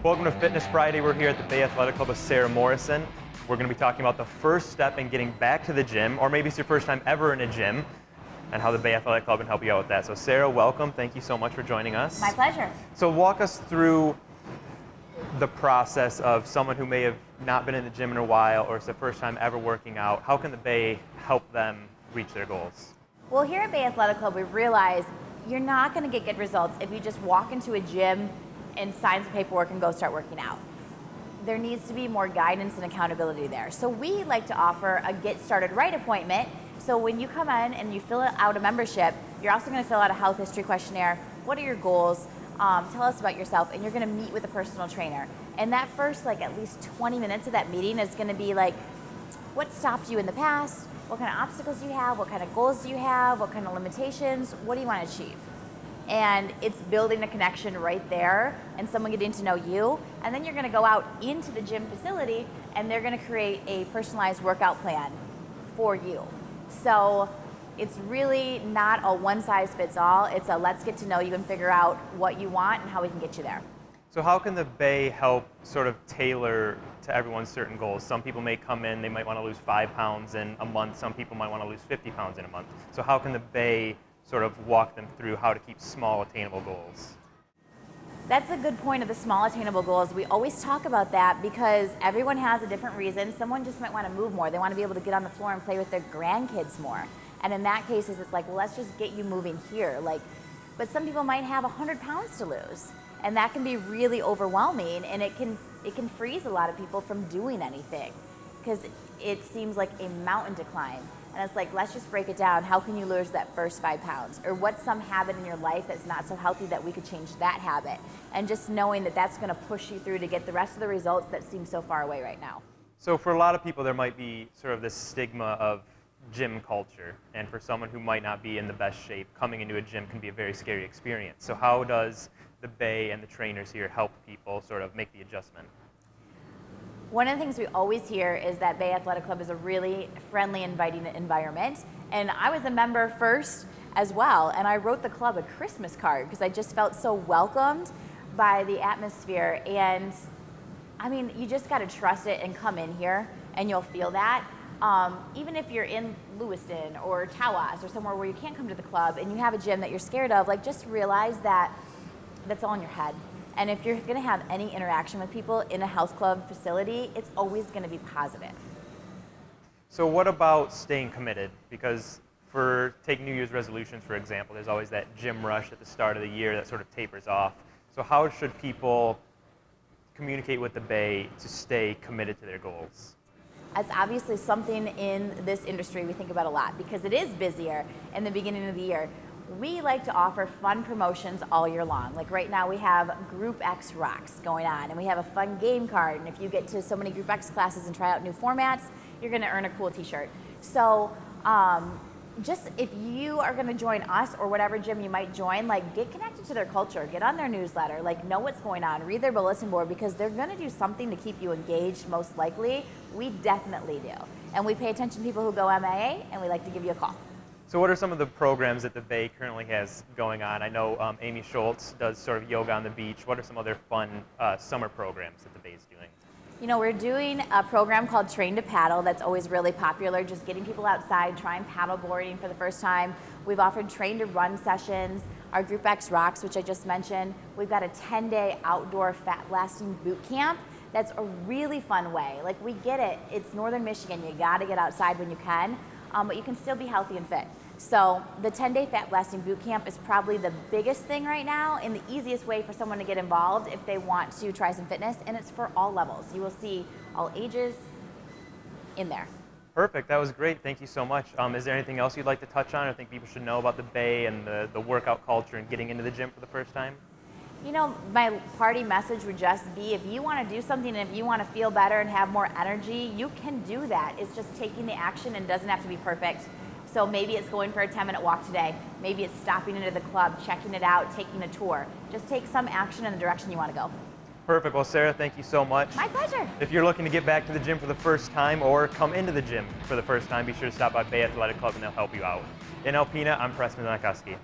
Welcome to Fitness Friday. We're here at the Bay Athletic Club with Sarah Morrison. We're going to be talking about the first step in getting back to the gym, or maybe it's your first time ever in a gym, and how the Bay Athletic Club can help you out with that. So Sarah, welcome. Thank you so much for joining us. My pleasure. So walk us through the process of someone who may have not been in the gym in a while, or it's their first time ever working out. How can the Bay help them reach their goals? Well, here at Bay Athletic Club, we realize you're not going to get good results if you just walk into a gym and sign some paperwork and go start working out. There needs to be more guidance and accountability there. So we like to offer a Get Started Right appointment. So when you come in and you fill out a membership, you're also going to fill out a health history questionnaire. What are your goals? Tell us about yourself, and you're going to meet with a personal trainer. And that first, at least 20 minutes of that meeting is going to be what stopped you in the past? What kind of obstacles do you have? What kind of goals do you have? What kind of limitations? What do you want to achieve? And it's building a connection right there and someone getting to know you. And then you're going to go out into the gym facility and they're going to create a personalized workout plan for you. So it's really not a one size fits all. It's a let's get to know you and figure out what you want and how we can get you there. So how can the Bay help sort of tailor to everyone's certain goals? Some people may come in, they might want to lose 5 pounds in a month. Some people might want to lose 50 pounds in a month. So how can the Bay sort of walk them through how to keep small, attainable goals? That's a good point of the small, attainable goals. We always talk about that because everyone has a different reason. Someone just might want to move more. They want to be able to get on the floor and play with their grandkids more. And in that case, it's well, let's just get you moving here. But some people might have 100 pounds to lose. And that can be really overwhelming, and it can freeze a lot of people from doing anything because it seems like a mountain to climb. And it's let's just break it down. How can you lose that first 5 pounds? Or what's some habit in your life that's not so healthy that we could change that habit? And just knowing that that's going to push you through to get the rest of the results that seem so far away right now. So for a lot of people, there might be sort of this stigma of gym culture. And for someone who might not be in the best shape, coming into a gym can be a very scary experience. So how does the Bay and the trainers here help people sort of make the adjustment? One of the things we always hear is that Bay Athletic Club is a really friendly, inviting environment. And I was a member first as well, and I wrote the club a Christmas card because I just felt so welcomed by the atmosphere. And I mean, you just got to trust it and come in here, and you'll feel that. Even if you're in Lewiston or Tawas or somewhere where you can't come to the club and you have a gym that you're scared of, just realize that that's all in your head. And if you're going to have any interaction with people in a health club facility, it's always going to be positive. So what about staying committed? Because take New Year's resolutions, for example, there's always that gym rush at the start of the year that sort of tapers off. So how should people communicate with the Bay to stay committed to their goals? That's obviously something in this industry we think about a lot because it is busier in the beginning of the year. We like to offer fun promotions all year long. Right now we have Group X Rocks going on, and we have a fun game card, and if you get to so many Group X classes and try out new formats, you're going to earn a cool t-shirt. So just if you are going to join us or whatever gym you might join, get connected to their culture, get on their newsletter, know what's going on, read their bulletin board because they're going to do something to keep you engaged most likely. We definitely do. And we pay attention to people who go MIA, and we like to give you a call. So what are some of the programs that the Bay currently has going on? I know Amy Schultz does sort of yoga on the beach. What are some other fun summer programs that the Bay is doing? You know, we're doing a program called Train to Paddle that's always really popular, just getting people outside, trying paddle boarding for the first time. We've offered Train to Run sessions, our Group X Rocks, which I just mentioned. We've got a 10-day outdoor fat blasting boot camp. That's a really fun way. We get it. It's Northern Michigan. You got to get outside when you can, but you can still be healthy and fit. So the 10-day fat blasting boot camp is probably the biggest thing right now and the easiest way for someone to get involved if they want to try some fitness, and it's for all levels. You will see all ages in there. Perfect. That was great. Thank you so much. Is there anything else you'd like to touch on or think people should know about the Bay and the workout culture and getting into the gym for the first time? You know, my party message would just be if you want to do something and if you want to feel better and have more energy, you can do that. It's just taking the action and doesn't have to be perfect. So maybe it's going for a 10-minute walk today. Maybe it's stopping into the club, checking it out, taking a tour. Just take some action in the direction you want to go. Perfect. Well, Sarah, thank you so much. My pleasure. If you're looking to get back to the gym for the first time or come into the gym for the first time, be sure to stop by Bay Athletic Club and they'll help you out. In Alpena, I'm Preston Zankowski.